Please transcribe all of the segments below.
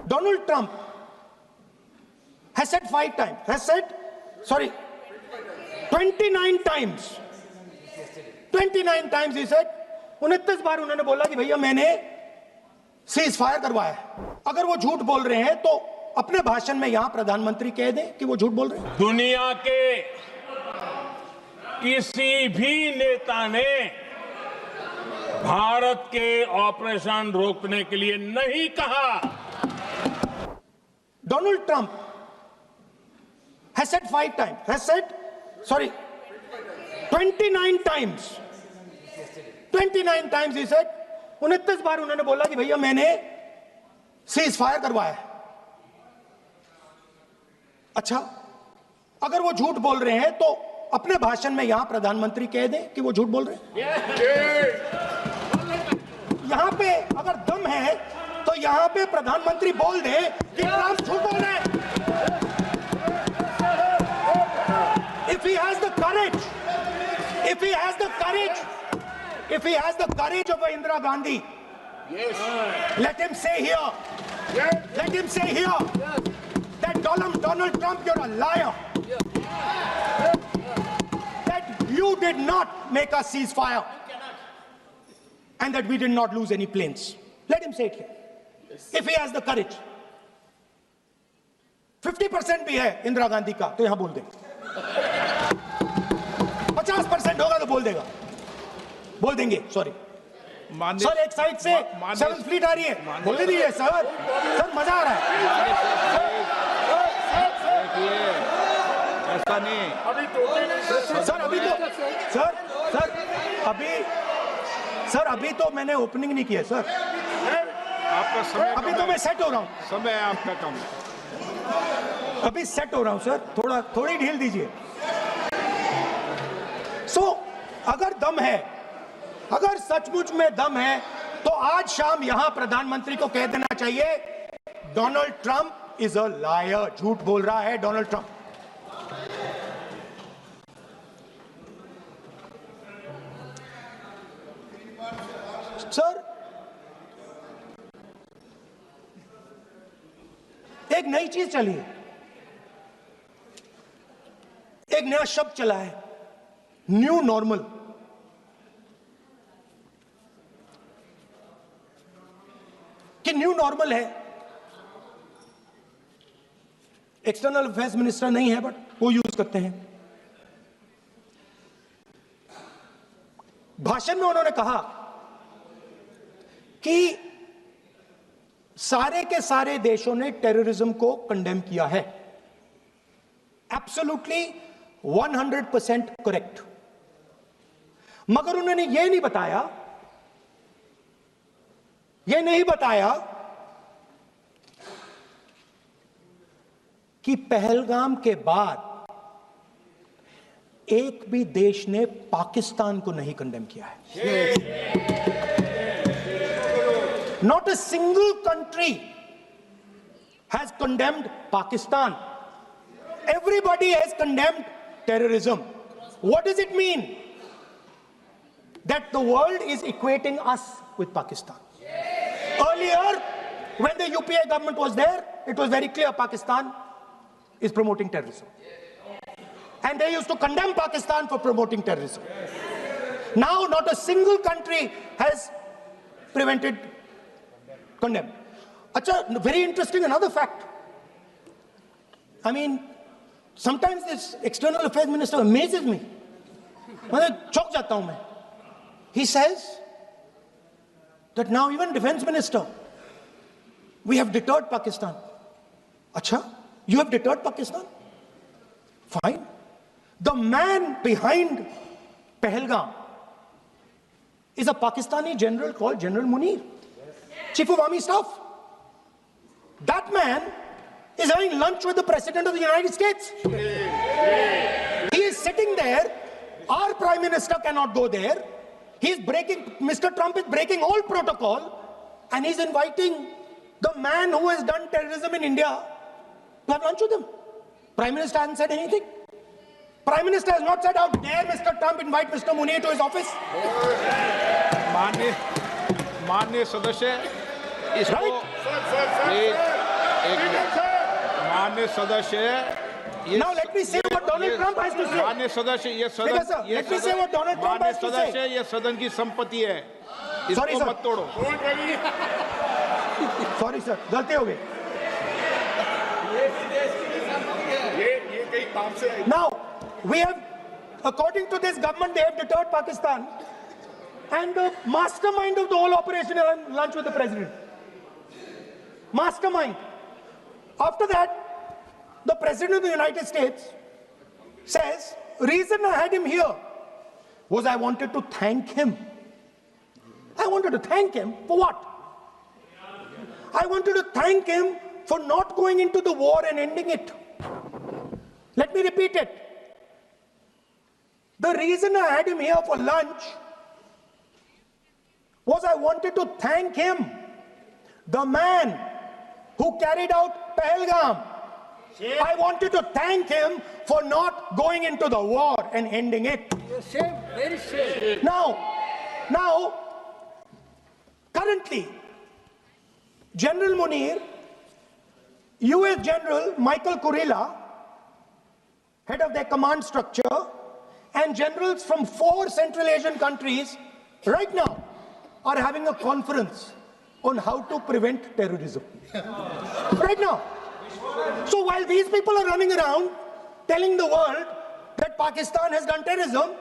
Donald Trump has said 5 times, 29 times. 29 times he said, 29 बार उन्होंने बोला कि भैया मैंने सीज फायर करवाया। अगर वो झूठ बोल रहे हैं तो अपने भाषण में यहां प्रधानमंत्री कह दें कि वो झूठ बोल रहे हैं। दुनिया के किसी भी नेता ने भारत के ऑपरेशन रोकने के लिए नहीं कहा। Donald Trump has said 5 times, 29 times. 29 times he said, 29 बार उन्होंने बोला कि भैया मैंने सीज फायर करवाया। अच्छा, अगर वो झूठ बोल रहे हैं तो अपने भाषण में यहां प्रधानमंत्री कह दें कि वो झूठ बोल रहे हैं। यहां पे अगर दम है तो यहां पे प्रधानमंत्री बोल दे कि ट्रंप झूठ बोल रहे हैं। If he has the courage of Indira Gandhi, let him say here that Donald Trump, you're a liar. That you did not make a ceasefire and that we did not lose any planes. Let him say it here. If he has the courage. 50% भी है इंदिरा गांधी का तो यहां बोल दे। 50% होगा तो बोल देंगे। सॉरी सर, एक साइड से 7th फ्लीट आ रही है, बोल दीजिए सर मजा आ रहा है। ऐसा नहीं सर अभी तो मैंने ओपनिंग नहीं किया सर। आपका समय अभी तो मैं सेट हो रहा हूँ। समय आपका कम, अभी सेट हो रहा हूं सर, थोड़ी ढील दीजिए। अगर दम है, अगर सचमुच में दम है तो आज शाम यहां प्रधानमंत्री को कह देना चाहिए Donald Trump is a liar, झूठ बोल रहा है डोनाल्ड ट्रंप। सर, एक नई चीज चली है, एक नया शब्द चला है, न्यू नॉर्मल। कि न्यू नॉर्मल है, एक्सटर्नल अफेयर्स मिनिस्टर नहीं है बट वो यूज करते हैं। भाषण में उन्होंने कहा कि सारे के सारे देशों ने टेररिज्म को कंडेम किया है। Absolutely 100% correct. मगर उन्होंने यह नहीं बताया कि पहलगाम के बाद एक भी देश ने पाकिस्तान को नहीं कंडेम किया है। Not a single country has condemned Pakistan. Everybody has condemned terrorism. What does it mean? That the world is equating us with Pakistan. Earlier, when the UPA government was there, it was very clear Pakistan is promoting terrorism. And they used to condemn Pakistan for promoting terrorism. Now, not a single country has condemned. Achha, very interesting, another fact. I mean, sometimes this external affairs minister amazes me. चौंक जाता हूं मैं. He says that now even defense minister, we have deterred Pakistan. Achha, you have deterred Pakistan? Fine. The man behind Pahalgam is a Pakistani general called General Munir, Chief of Army Staff. That man is having lunch with the President of the United States. He is sitting there. Our Prime Minister cannot go there. Mr. Trump is breaking all protocol, and he's inviting the man who has done terrorism in India to have lunch with him. Prime Minister hasn't said anything. Prime Minister has not said, how dare Mr. Trump invite Mr. Munir to his office? माननीय सदस्य, Right? माननीय सदस्य, ये Now let me say what Donald Trump has to say. माननीय सदस्य, ये Speaker, sir, सदन, ये let me say what Donald Trump माननीय has to सदस्य, say. ये सदन की संपत्ति है, Sorry, इसको sir. मत तोड़ो। Sorry sir, गलती हो गई. ये कई काम से Now, we have, according to this government, they have deterred Pakistan. And the mastermind of the whole operation is on lunch with the president. Mastermind. After that, the president of the United States says, reason I had him here was I wanted to thank him. I wanted to thank him for what? I wanted to thank him for not going into the war and ending it. Let me repeat it. The reason I had him here for lunch was I wanted to thank him, the man who carried out Pahalgam. I wanted to thank him for not going into the war and ending it. Shame, very shame. Now, currently, General Munir, US General Michael Kurilla, head of their command structure, and generals from 4 Central Asian countries right now are having a conference on how to prevent terrorism. Right now. So while these people are running around telling the world that Pakistan has done terrorism,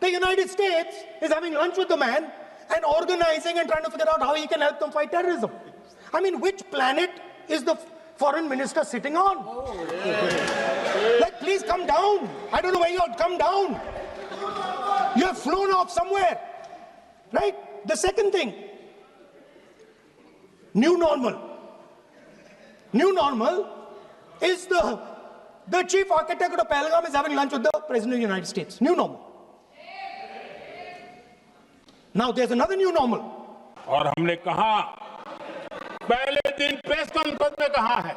the United States is having lunch with the man and organizing and trying to figure out how he can help them fight terrorism. I mean, which planet is the foreign minister sitting on? Like, please come down. I don't know where you are. Come down. You have flown off somewhere. Right? The second thing, new normal. New normal is the chief architect of Pahalgam is having lunch with the President of the United States. New normal. Now there's another new normal. और हमने कहा, पहले दिन press conference में कहा है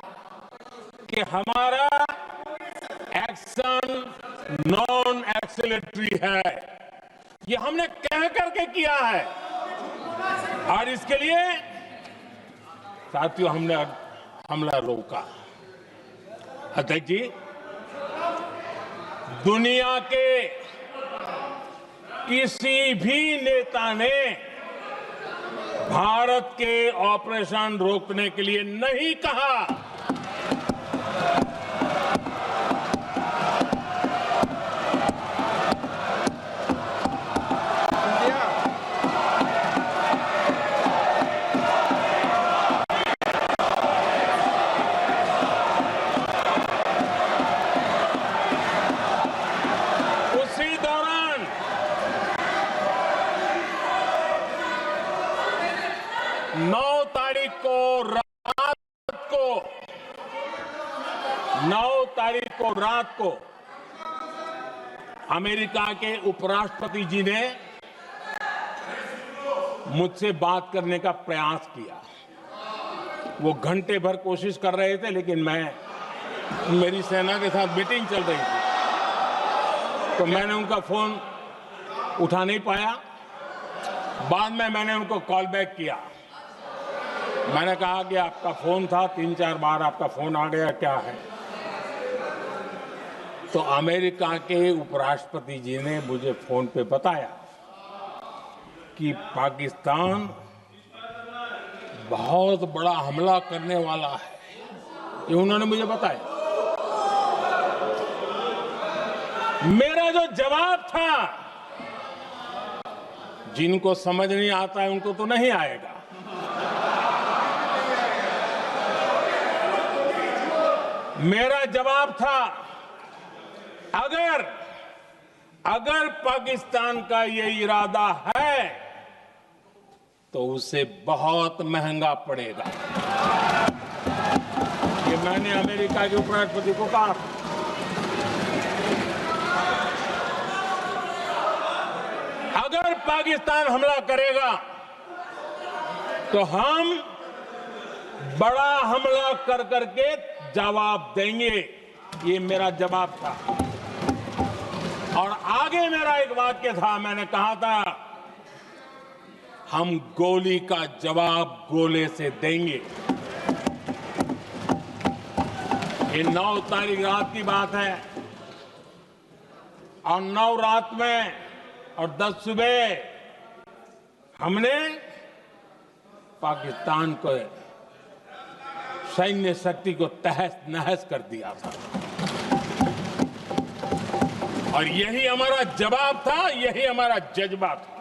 कि हमारा एक्शन नॉन एक्सेलेटरी है. ये हमने कह करके किया है और इसके लिए साथियों हमने हमला रोका. अध्यक्ष जी, दुनिया के किसी भी नेता ने भारत के ऑपरेशन रोकने के लिए नहीं कहा. उसी दौरान 9 तारीख को रात को अमेरिका के उपराष्ट्रपति जी ने मुझसे बात करने का प्रयास किया. वो घंटे भर कोशिश कर रहे थे, लेकिन मेरी सेना के साथ मीटिंग चल रही थी, तो मैंने उनका फोन उठा नहीं पाया. बाद में मैंने उनको कॉल बैक किया. मैंने कहा कि आपका फोन था, 3-4 बार आपका फोन आ गया, क्या है? तो अमेरिका के उपराष्ट्रपति जी ने मुझे फोन पे बताया कि पाकिस्तान बहुत बड़ा हमला करने वाला है. ये उन्होंने मुझे बताया. मेरा जो जवाब था, जिनको समझ नहीं आता है उनको तो नहीं आएगा. मेरा जवाब था, अगर पाकिस्तान का ये इरादा है तो उसे बहुत महंगा पड़ेगा. ये मैंने अमेरिका के उपराष्ट्रपति को कहा. अगर पाकिस्तान हमला करेगा तो हम बड़ा हमला कर करके जवाब देंगे. ये मेरा जवाब था. और आगे मेरा एक वाक्य था, मैंने कहा था, हम गोली का जवाब गोले से देंगे. ये 9 तारीख रात की बात है और 9 रात में और 10 सुबह हमने पाकिस्तान को सैन्य शक्ति को तहस नहस कर दिया था और यही हमारा जवाब था, यही हमारा जज्बा था।